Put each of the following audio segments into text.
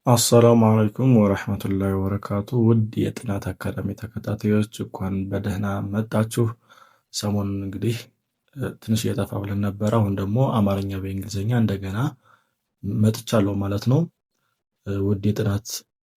አሰላሙ አለይኩም ወረህመቱላሂ ወበረካቱ። ውድ የጥናት አካዳሚ ተከታታዮች እንኳን በደህና መጣችሁ። ሰሞኑን እንግዲህ ትንሽ እየጠፋ ብለን ነበረ። አሁን ደግሞ አማርኛ በእንግሊዝኛ እንደገና መጥቻለሁ ማለት ነው። ውድ የጥናት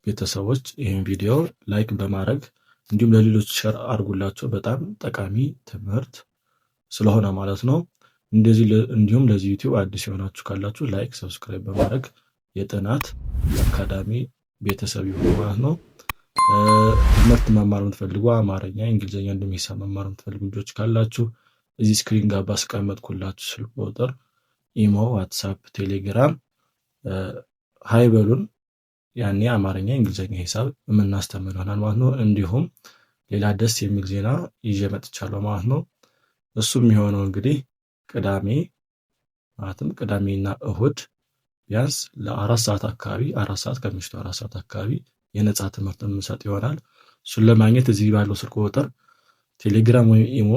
ቤተሰቦች ይህን ቪዲዮ ላይክ በማድረግ እንዲሁም ለሌሎች ሸር አድርጉላቸው። በጣም ጠቃሚ ትምህርት ስለሆነ ማለት ነው። እንዲሁም ለዚህ ዩቲዩብ አዲስ የሆናችሁ ካላችሁ ላይክ፣ ሰብስክራይብ በማድረግ የጥናት አካዳሚ ቤተሰብ ይሁኑ ማለት ነው። ትምህርት መማር የምትፈልጉ አማርኛ፣ እንግሊዝኛ እንዲሁም ሂሳብ መማር የምትፈልጉ ልጆች ካላችሁ እዚህ ስክሪን ጋር ባስቀመጥኩላችሁ ስልክ ቁጥር ኢሞ፣ ዋትሳፕ፣ ቴሌግራም ሀይ በሉን። ያኔ አማርኛ፣ እንግሊዝኛ፣ ሂሳብ የምናስተምር ይሆናል ማለት ነው። እንዲሁም ሌላ ደስ የሚል ዜና ይዤ መጥቻለሁ ማለት ነው። እሱም የሚሆነው እንግዲህ ቅዳሜ ማለትም ቅዳሜና እሁድ ቢያንስ ለ4 ሰዓት አካባቢ 4 ሰዓት ከምሽቱ 4 ሰዓት አካባቢ የነጻ ትምህርት የምንሰጥ ይሆናል። እሱን ለማግኘት እዚህ ባለው ስልክ ቁጥር ቴሌግራም ወይም ኢሞ፣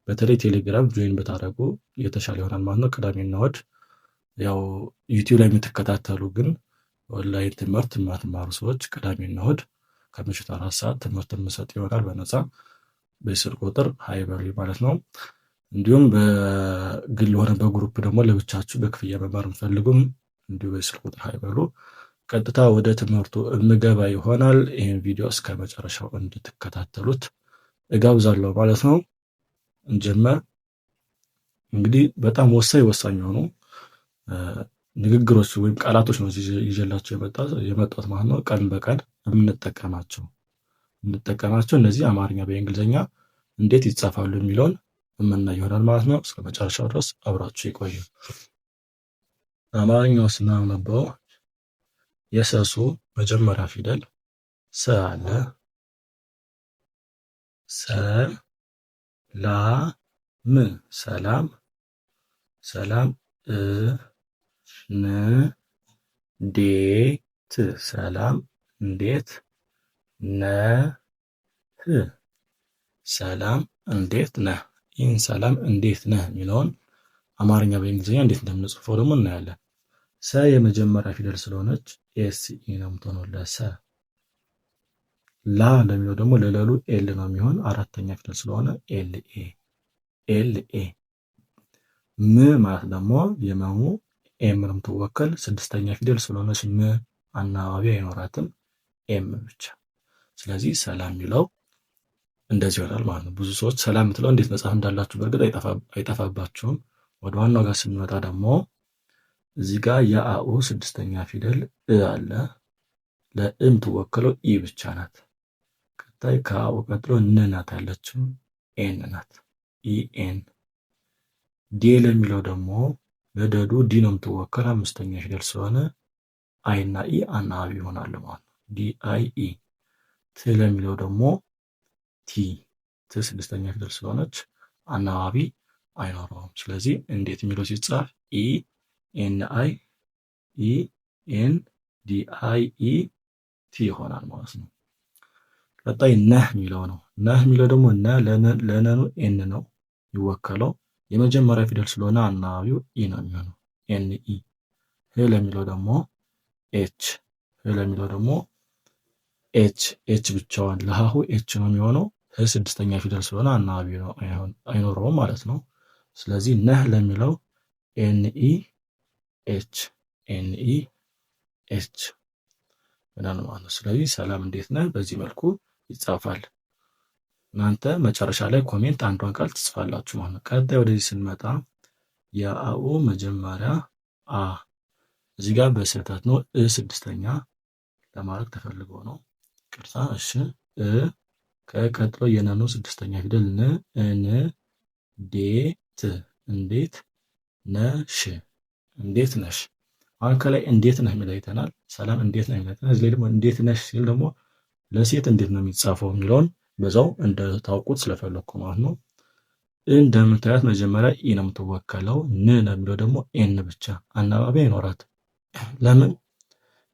በተለይ ቴሌግራም ጆይን ብታደርጉ የተሻለ ይሆናል ማለት ነው። ቅዳሜና እሁድ ያው ዩቲዩብ ላይ የምትከታተሉ ግን ኦንላይን ትምህርት የማትማሩ ሰዎች ቅዳሜና እሁድ ከምሽቱ 4 ሰዓት ትምህርት የምንሰጥ ይሆናል በነጻ በስልክ ቁጥር ሀይ በሉኝ ማለት ነው። እንዲሁም በግል ሆነ በግሩፕ ደግሞ ለብቻችሁ በክፍያ መማር የምትፈልጉም እንዲሁ በስልክ ቁጥር ሀይ በሉ። ቀጥታ ወደ ትምህርቱ እንገባ ይሆናል። ይህን ቪዲዮ እስከ መጨረሻው እንድትከታተሉት እጋብዛለሁ ማለት ነው። እንጀምር። እንግዲህ በጣም ወሳኝ የሆኑ ንግግሮች ወይም ቃላቶች ነው ይዤላቸው የመጣሁት ማለት ነው። ቀን በቀን የምንጠቀማቸው እነዚህ አማርኛ በእንግሊዝኛ እንዴት ይጻፋሉ የሚለውን የምናይ ይሆናል ማለት ነው። እስከ መጨረሻው ድረስ አብራችሁ ይቆዩ። አማርኛው ስናነበው የሰሱ መጀመሪያ ፊደል ሰ አለ። ሰላም እንዴት ሰላም እንዴት ነህ ሰላም እንዴት ነህ። ይህን ሰላም እንዴት ነህ የሚለውን አማርኛ በእንግሊዝኛ እንዴት እንደምንጽፈው ደግሞ እናያለን። ሰ የመጀመሪያ ፊደል ስለሆነች ኤስ ኢ ነው የምትሆነው ለሰ። ላ ለሚለው ደግሞ ለለሉ ኤል ነው የሚሆን አራተኛ ፊደል ስለሆነ ኤል ኤ። ም ማለት ደግሞ የመሙ ኤም ነው የምትወከል ስድስተኛ ፊደል ስለሆነች ም አናባቢ አይኖራትም ኤም ብቻ። ስለዚህ ሰላም የሚለው እንደዚህ ይሆናል ማለት ነው። ብዙ ሰዎች ሰላም የምትለው እንዴት መጻፍ እንዳላችሁ በእርግጥ አይጠፋባችሁም። ወደ ዋናው ጋር ስንመጣ ደግሞ እዚህ ጋር የአኡ ስድስተኛ ፊደል እ አለ። ለእ የምትወከለው ኢ ብቻ ናት። ቀጣይ ከአኡ ቀጥሎ ን ናት ያለችው ኤን ናት ኢኤን። ዲ ለሚለው ደግሞ ለደዱ ዲ ነው የምትወከል አምስተኛ ፊደል ስለሆነ አይ እና ኢ አናባቢ ይሆናል ማለት ነው። ዲ አይ ኢ። ት ለሚለው ደግሞ ት ስድስተኛ ፊደል ስለሆነች አናባቢ አይኖረውም። ስለዚህ እንዴት የሚለው ሲጻፍ ኢ ኤን አይ ኢ ኤን ዲ አይ ኢ ቲ ይሆናል ማለት ነው። ቀጣይ ነህ የሚለው ነው። ነህ የሚለው ደግሞ ለነኑ ኤን ነው ይወከለው የመጀመሪያ ፊደል ስለሆነ አናባቢው ኢ ነው የሚሆነው ኤን ኢ። ህ ለሚለው ደግሞ ኤች ብቻዋን ለሃሁ ኤች ነው የሚሆነው። ህ ስድስተኛ ፊደል ስለሆነ አናባቢ ነው አይኖረውም ማለት ነው። ስለዚህ ነህ ለሚለው ኤንኢ ኤች ምናምን ማለት ነው። ስለዚህ ሰላም እንዴት ነህ በዚህ መልኩ ይጻፋል። እናንተ መጨረሻ ላይ ኮሜንት አንዷን ቃል ትጽፋላችሁ ማለት ነው። ቀጣይ ወደዚህ ስንመጣ የአኡ መጀመሪያ አ እዚህ ጋር በስህተት ነው ስድስተኛ ለማድረግ ተፈልጎ ነው። ቅርታ እሺ። ከቀጥሎ የነኑ ስድስተኛ ፊደል እንዴት ነሽ። አሁን ከላይ እንዴት ነህ የሚለው አይተናል። ሰላም እንዴት ነህ የሚለው አይተናል። እዚህ ላይ ደግሞ እንዴት ነሽ ሲል ደግሞ ለሴት እንዴት ነው የሚጻፈው የሚለውን በዛው እንደታውቁት ስለፈለኩ ማለት ነው። እንደምታዩት መጀመሪያ ኢ ነው የምትወከለው። ን ለሚለው ደግሞ ኤን ብቻ አናባቢ አይኖራት። ለምን?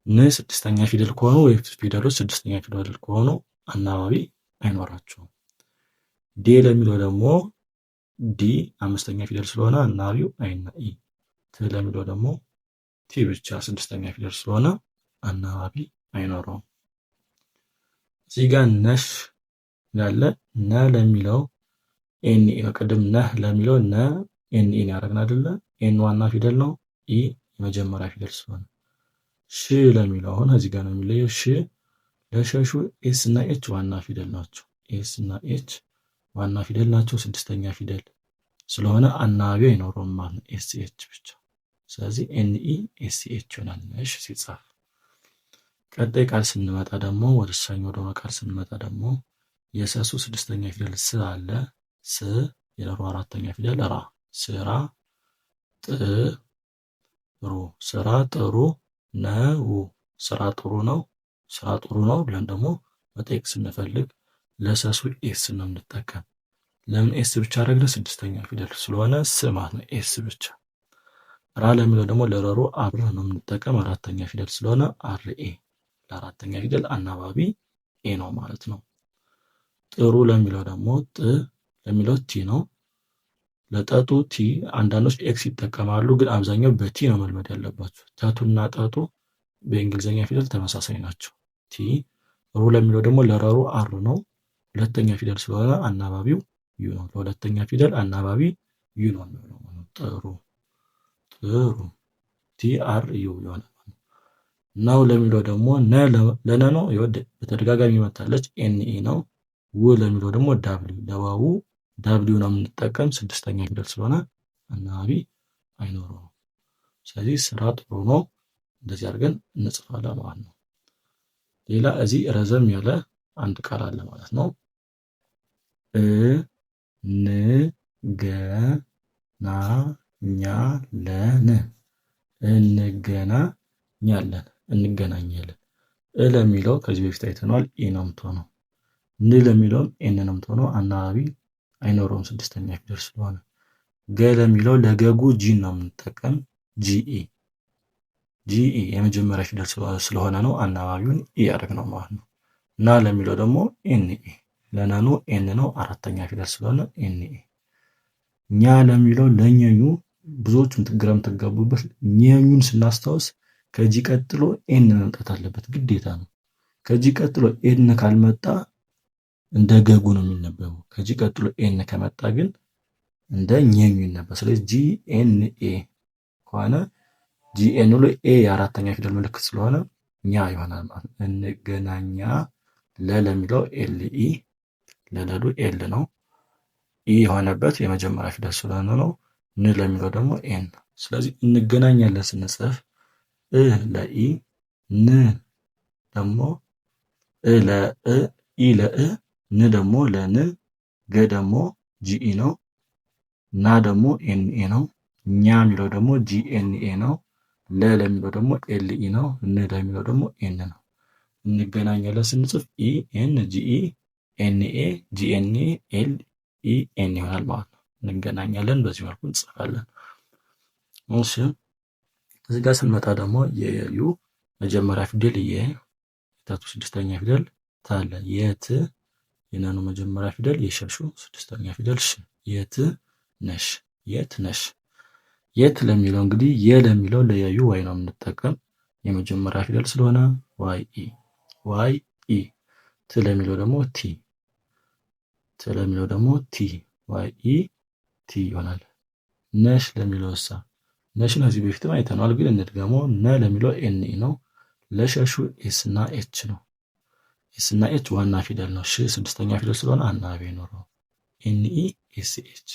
ን ስድስተኛ ፊደል ከሆኑ ወይ ፊደሎች ስድስተኛ ፊደል ከሆኑ አናባቢ አይኖራቸውም። ዴ ለሚለው ደግሞ ዲ አምስተኛ ፊደል ስለሆነ አናባቢው አይና ኢ። ት ለሚለው ደግሞ ቲ ብቻ ስድስተኛ ፊደል ስለሆነ አናባቢ አይኖረውም። እዚህ ጋር ነሽ ያለ ነ ለሚለው ኤንኢ ነው። ቅድም ነህ ለሚለው ነ ኤንኢን ያደረግን አይደለ? ኤን ዋና ፊደል ነው፣ ኢ የመጀመሪያ ፊደል ስለሆነ። ሽ ለሚለው አሁን እዚህ ጋር ነው የሚለየው። ሽ ለሸሹ ኤስ እና ኤች ዋና ፊደል ናቸው። ኤስ እና ኤች ዋና ፊደል ናቸው። ስድስተኛ ፊደል ስለሆነ አናባቢ አይኖረውም ማለት ነው፣ ኤስ ኤች ብቻ። ስለዚህ ኤንኢ ኤስ ኤች ይሆናል ነሽ ሲጻፍ። ቀጣይ ቃል ስንመጣ ደግሞ ወደ ሳኝ ወደሆነ ቃል ስንመጣ ደግሞ የሰሱ ስድስተኛ ፊደል ስ አለ። ስ የለሩ አራተኛ ፊደል ራ። ስራ ጥሩ፣ ስራ ጥሩ ነው። ስራ ጥሩ ነው፣ ስራ ጥሩ ነው ብለን ደግሞ መጠየቅ ስንፈልግ ለሰሱ ኤስ ነው የምንጠቀም። ለምን ኤስ ብቻ አደረግን? ስድስተኛ ፊደል ስለሆነ ስ ማለት ነው፣ ኤስ ብቻ። ራ ለሚለው ደግሞ ለረሩ አብረ ነው የምንጠቀም፣ አራተኛ ፊደል ስለሆነ አርኤ። ለአራተኛ ፊደል አናባቢ ኤ ነው ማለት ነው። ጥሩ ለሚለው ደግሞ ጥ ለሚለው ቲ ነው። ለጠጡ ቲ አንዳንዶች ኤክስ ይጠቀማሉ፣ ግን አብዛኛው በቲ ነው መልመድ ያለባቸው። ተቱና ጠጡ በእንግሊዝኛ ፊደል ተመሳሳይ ናቸው። ቲ። ሩ ለሚለው ደግሞ ለረሩ አር ነው፣ ሁለተኛ ፊደል ስለሆነ አናባቢው ዩ ነው። ለሁለተኛ ፊደል አናባቢ ዩ ነው የሚሆነው። ጥሩ ጥሩ፣ ቲ አር ዩ ይሆናል። ነው ለሚለው ደግሞ ለነ ነው፣ በተደጋጋሚ መታለች፣ ኤንኢ ነው። ው ለሚለው ደግሞ ዳብሊው፣ ለዋው ዳብሊው ነው የምንጠቀም፣ ስድስተኛ ፊደል ስለሆነ አናባቢ አይኖረውም። ስለዚህ ስራ ጥሩ ነው እንደዚህ አድርገን እንጽፋለን ማለት ነው። ሌላ እዚህ ረዘም ያለ አንድ ቃል አለ ማለት ነው። እንገናኛለን። ለሚለው ከዚህ በፊት አይተናል፣ ኢ ነው የምትሆነው። ለሚለውም ኤን ነው የምትሆነው፣ አናባቢ አይኖረውም ስድስተኛ ፊደል ስለሆነ። ገ ለሚለው ለገጉ ጂን ነው የምንጠቀም፣ ጂኢ የመጀመሪያ ፊደል ስለሆነ ነው አናባቢውን ኢ ያደረግነው ማለት ነው። ና ለሚለው ደግሞ ኤንኢ፣ ለነኑ ኤን ነው አራተኛ ፊደል ስለሆነ ኤንኢ። ኛ ለሚለው ለኘኙ ብዙዎቹም ግራ የምትጋቡበት፣ ኘኙን ስናስታውስ ከጂ ቀጥሎ ኤን መምጣት አለበት ግዴታ ነው። ከጂ ቀጥሎ ኤን ካልመጣ እንደ ገጉ ነው የሚነበበው። ከጂ ቀጥሎ ኤን ከመጣ ግን እንደ ኘኙ ይነበባል። ስለዚህ ጂ ኤን ኤ ከሆነ ጂ ኤን ብሎ ኤ የአራተኛ ፊደል ምልክት ስለሆነ ኛ ይሆናል ማለት ነው። እንገናኛ። ለሚለው ኤል ኢ፣ ለለዱ ኤል ነው፣ ኢ የሆነበት የመጀመሪያ ፊደል ስለሆነ ነው። ን ለሚለው ደግሞ ኤን። ስለዚህ እንገናኛለን ስንጽፍ ለኢ፣ ን ደግሞ ለእ፣ ኢ ለእ፣ ን ደግሞ ለን፣ ገ ደግሞ ጂኢ ነው፣ ና ደግሞ ኤንኤ ነው፣ ኛ የሚለው ደግሞ ጂኤንኤ ነው፣ ለሚለው ደግሞ ኤልኢ ነው፣ ን ለሚለው ደግሞ ኤን ነው። እንገናኛለን ስንጽፍ ኢ ኤን ጂኢ ኤንኤ ጂኤንኤ ኤል ኢ ኤን ይሆናል ማለት ነው። እንገናኛለን በዚህ መልኩ እንጽፋለን። እሺ እዚህ ጋር ስንመጣ ደግሞ የዩ መጀመሪያ ፊደል የ፣ የታቱ ስድስተኛ ፊደል ታለ፣ የት የነኑ መጀመሪያ ፊደል፣ የሸሹ ስድስተኛ ፊደል ሽ፣ የት ነሽ፣ የት ነሽ። የት ለሚለው እንግዲህ ለሚለው ለየዩ ዋይ ነው የምንጠቀም፣ የመጀመሪያ ፊደል ስለሆነ ዋይ ኢ። ት ለሚለው ደግሞ ቲ፣ ለሚለው ደግሞ ቲ፣ ዋይ ኢ ቲ ይሆናል። ነሽ ለሚለው እሳ፣ ነሽን ከዚህ በፊትም አይተናል፣ ግን እንድገመው። ነ ለሚለው ኤን ኢ ነው፣ ለሸሹ ኤስ እና ኤች ነው። ኤስ እና ኤች ዋና ፊደል ነው። ሽ ስድስተኛ ፊደል ስለሆነ አናባቢ አይኖረው፣ ኤን ኢ ኤስ ኤች።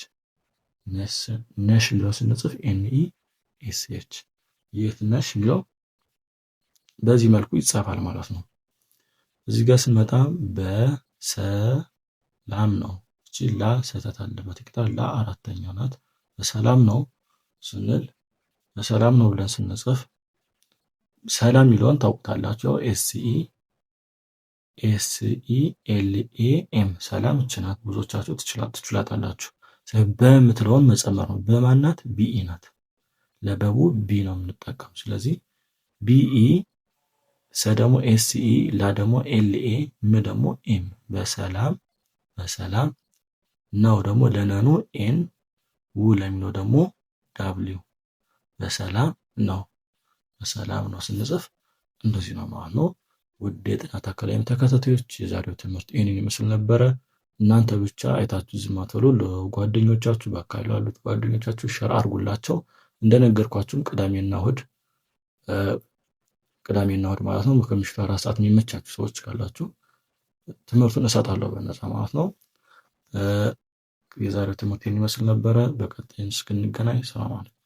ነሽ የሚለው ስንጽፍ ኤን ኢ ኤስ ኤች። የት ነሽ የሚለው በዚህ መልኩ ይጻፋል ማለት ነው። እዚህ ጋር ስንመጣ በሰላም ነው። እቺ ላ ሰተት አለበት፣ ላ አራተኛ ናት። በሰላም ነው ስንል በሰላም ነው ብለን ስንጽፍ ሰላም የሚለውን ታውቁታላችሁ። ኤስኢ ኤልኤ ኤም ሰላም እቺ ናት። ብዙዎቻችሁ ትችላታላችሁ። በምትለውን መጨመር ነው። በማናት? ቢኢ ናት። ለበቡ ቢ ነው የምንጠቀም። ስለዚህ ቢኢ፣ ሰ ደግሞ ኤስኢ፣ ላ ደግሞ ኤልኤ፣ ም ደግሞ ኤም። በሰላም ነው ደግሞ ለነኑ ኤን፣ ው ለሚለው ደግሞ ዳብሊው። በሰላም ነው ስንጽፍ እንደዚህ ነው ማለት ነው። ውድ የጥናት አካዳሚ ተከታታዮች የዛሬው ትምህርት ይህንን ይመስል ነበረ። እናንተ ብቻ አይታችሁ ዝም አትበሉ። ለጓደኞቻችሁ በአካባቢ ላሉት ጓደኞቻችሁ ሸር አድርጉላቸው። እንደነገርኳችሁም ቅዳሜና እሑድ ማለት ነው ከምሽቱ 4 ሰዓት የሚመቻችሁ ሰዎች ካላችሁ ትምህርቱን እሰጣለሁ በነፃ ማለት ነው። የዛሬው ትምህርት ይመስል ነበረ። በቀጣይ እስክንገናኝ ሰላም አለይኩም።